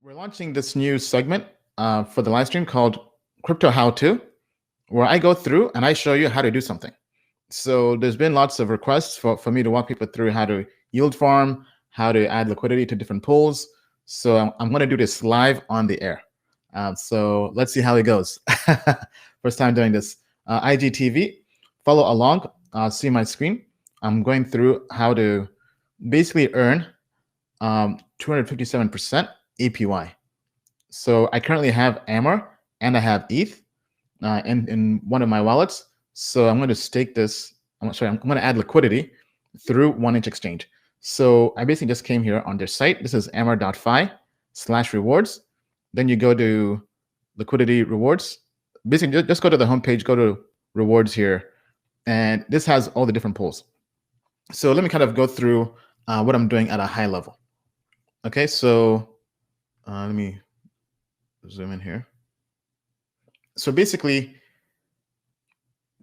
We're launching this new segment for the live stream called Crypto How To, where I go through and I show you how to do something. So there's been lots of requests for me to walk people through how to yield farm, how to add liquidity to different pools. So I'm going to do this live on the air. So let's see how it goes. First time doing this. IGTV, follow along, see my screen. I'm going through how to basically earn 257% APY. So I currently have AMR and I have ETH in one of my wallets. So I'm going to stake this. I'm going to add liquidity through 1inch exchange. So I basically just came here on their site. This is amr.fi/rewards. Then you go to liquidity rewards. Basically, just go to the homepage, go to rewards here, and this has all the different pools. So let me kind of go through what I'm doing at a high level. Okay, so let me zoom in here. So basically,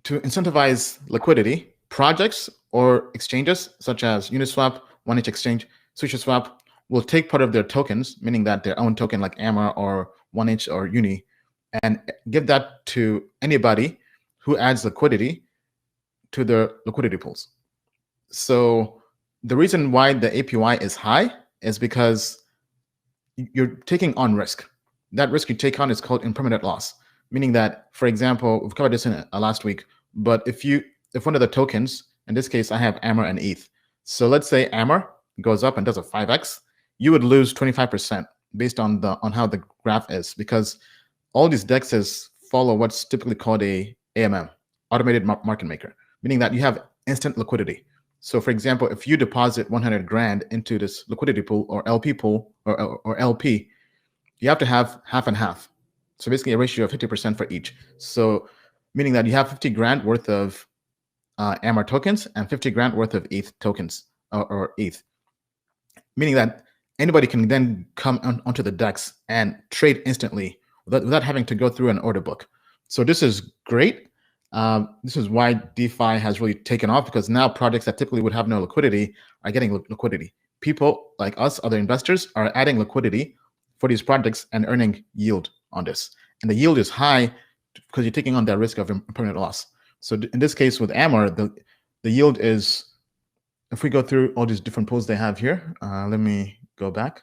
to incentivize liquidity, projects or exchanges such as Uniswap, 1inch Exchange, SushiSwap will take part of their tokens, meaning that their own token like AMR or 1inch or Uni, and give that to anybody who adds liquidity to their liquidity pools. So the reason why the APY is high is because you're taking on risk. That risk you take on is called impermanent loss, meaning that, for example, we've covered this in last week, but if one of the tokens, in this case, I have AMR and ETH. So let's say AMR goes up and does a 5x, you would lose 25% based on how the graph is, because all these DEXs follow what's typically called a AMM, automated market maker, meaning that you have instant liquidity. So for example, if you deposit 100 grand into this liquidity pool or LP pool or LP, you have to have half and half. So basically a ratio of 50% for each. So meaning that you have 50 grand worth of AMR tokens and 50 grand worth of ETH tokens or ETH. Meaning that anybody can then come onto the DEX and trade instantly without having to go through an order book. So this is great. This is why DeFi has really taken off, because now projects that typically would have no liquidity are getting liquidity. People like us, other investors, are adding liquidity for these projects and earning yield on this. And the yield is high because you're taking on that risk of impermanent loss. So in this case with AMR, the yield is, if we go through all these different pools they have here, let me go back.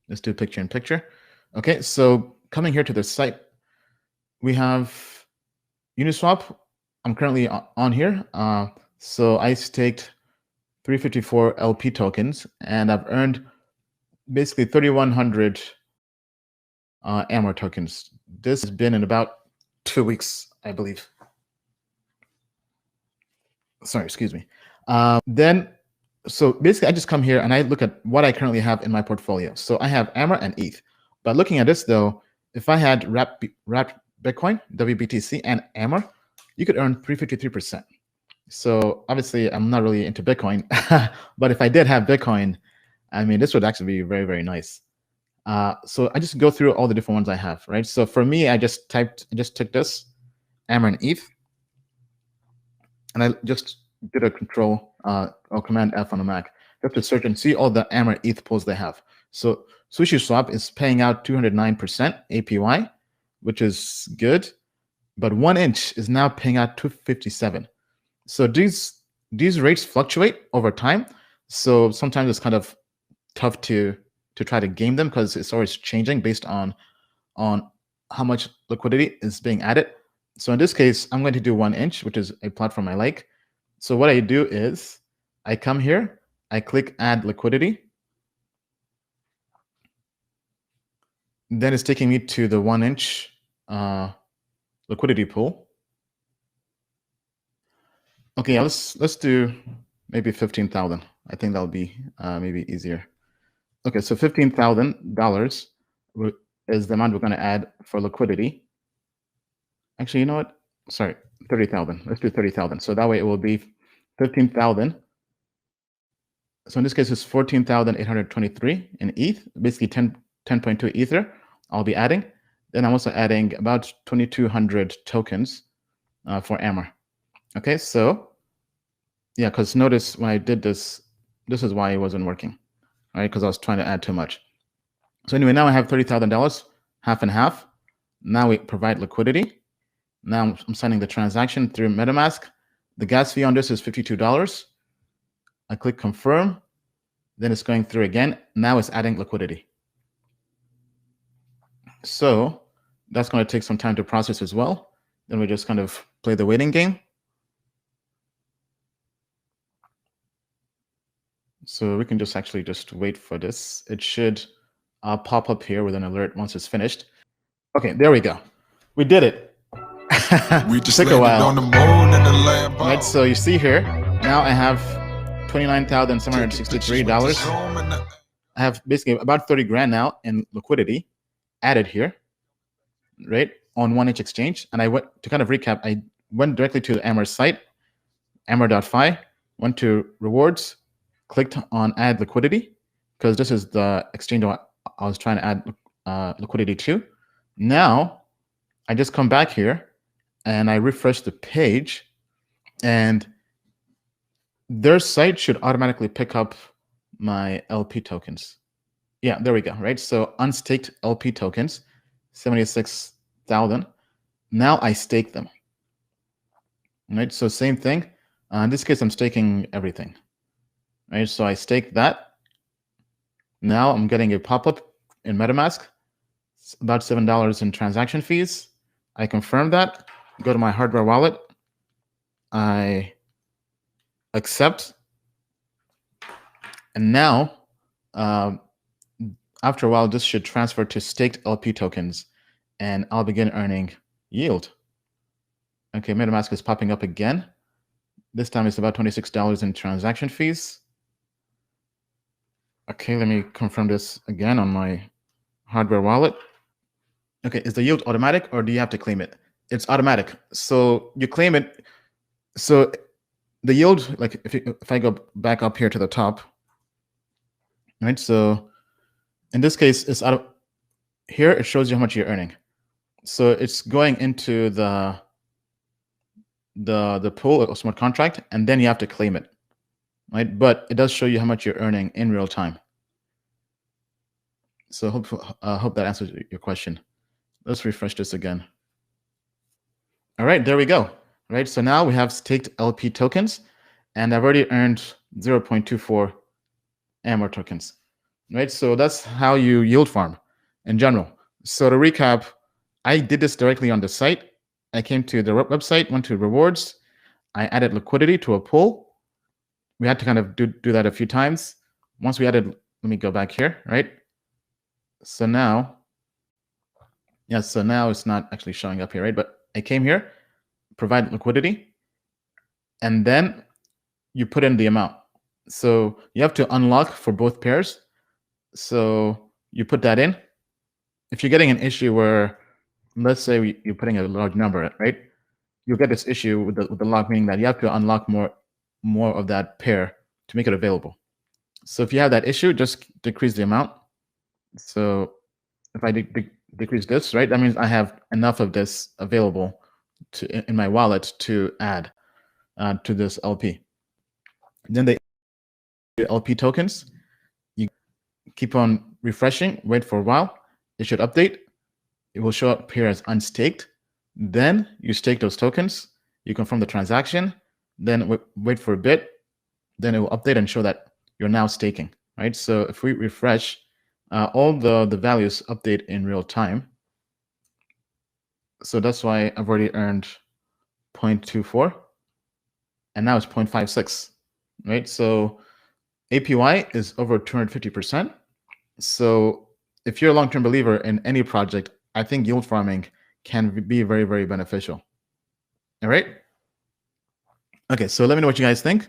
Let's do picture in picture. Okay, so coming here to the site, we have Uniswap. I'm currently on here. So I staked 354 LP tokens, and I've earned basically 3,100 AMR tokens. This has been in about 2 weeks, I believe. Sorry, excuse me. So basically, I just come here and I look at what I currently have in my portfolio. So I have AMR and ETH. But looking at this, though, if I had wrapped Bitcoin, WBTC, and AMR, you could earn 353%. So obviously, I'm not really into Bitcoin, but if I did have Bitcoin, I mean, this would actually be very, very nice. So I just go through all the different ones I have, right? So for me, I just took this, AMR and ETH, and I just did a control or command F on the Mac just to search and see all the AMR ETH pools they have. So SushiSwap is paying out 209% APY, which is good, but 1inch is now paying out 257. So these rates fluctuate over time. So sometimes it's kind of tough to try to game them because it's always changing based on how much liquidity is being added. So in this case, I'm going to do 1inch, which is a platform I like. So what I do is I come here, I click add liquidity. Then it's taking me to the 1inch liquidity pool. Okay, let's do maybe 15,000. I think that'll be maybe easier. Okay, so $15,000 is the amount we're going to add for liquidity. Actually, you know what? Sorry, 30,000. Let's do 30,000. So that way it will be 15,000. So in this case, it's 14,823 in ETH, basically 10.2 Ether. I'll be adding. Then I'm also adding about 2,200 tokens for AMR. Okay, so yeah, because notice when I did this, this is why it wasn't working. right? Because I was trying to add too much. So anyway, now I have $30,000, half and half. Now we provide liquidity. Now I'm signing the transaction through MetaMask. The gas fee on this is $52. I click confirm. Then it's going through again. Now it's adding liquidity. So that's going to take some time to process as well. Then we just kind of play the waiting game. So we can just actually just wait for this. It should pop up here with an alert once it's finished. Okay, there we go. We did it. We just took a while. On the moon and the land right, so you see here, now I have $29,763. I have basically about 30 grand now in liquidity added here, right, on 1inch exchange. And I went to kind of recap, I went directly to the Amber site, amber.fi, went to rewards, clicked on add liquidity, because this is the exchange I was trying to add liquidity to. Now I just come back here and I refresh the page, and their site should automatically pick up my LP tokens. Yeah, there we go, right? So unstaked LP tokens, 76,000. Now I stake them, right? So same thing. In this case, I'm staking everything, right? So I stake that. Now I'm getting a pop-up in MetaMask. It's about $7 in transaction fees. I confirm that. Go to my hardware wallet. I accept. And now, after a while, this should transfer to staked LP tokens, and I'll begin earning yield. Okay, MetaMask is popping up again. This time it's about $26 in transaction fees. Okay, let me confirm this again on my hardware wallet. Okay, is the yield automatic or do you have to claim it? It's automatic. So you claim it. So the yield, like if I go back up here to the top, right? So in this case, it's out of here. It shows you how much you're earning. So it's going into the pool of smart contract, and then you have to claim it, right? But it does show you how much you're earning in real time. So hope that answers your question. Let's refresh this again. All right, there we go. Right, so now we have staked LP tokens, and I've already earned 0.24 Amber tokens. Right, so that's how you yield farm in general. So to recap, I did this directly on the site. I came to the website, went to rewards. I added liquidity to a pool. We had to kind of do that a few times. Once we added, let me go back here, right? So now, yeah, so now it's not actually showing up here, right? But I came here, provide liquidity, and then you put in the amount. So you have to unlock for both pairs. So you put that in. If you're getting an issue where, let's say you're putting a large number, right? You'll get this issue with the lock, meaning that you have to unlock more of that pair to make it available. So if you have that issue, just decrease the amount. So if I decrease this, right, that means I have enough of this available in my wallet to add to this LP. Then the LP tokens, you keep on refreshing, wait for a while. It should update. It will show up here as unstaked. Then you stake those tokens. You confirm the transaction. Then wait for a bit. Then it will update and show that you're now staking, right? So if we refresh, all the values update in real time. So that's why I've already earned 0.24, and now it's 0.56, right? So APY is over 250%. So if you're a long-term believer in any project, I think yield farming can be very, very beneficial. All right. Okay, so let me know what you guys think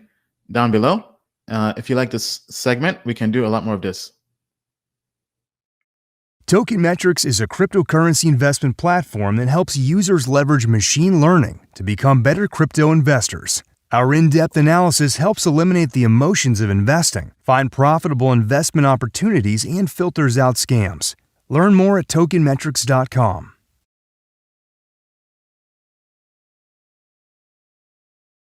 down below. If you like this segment, we can do a lot more of this. Token Metrics is a cryptocurrency investment platform that helps users leverage machine learning to become better crypto investors. Our in-depth analysis helps eliminate the emotions of investing, find profitable investment opportunities, and filters out scams. Learn more at tokenmetrics.com.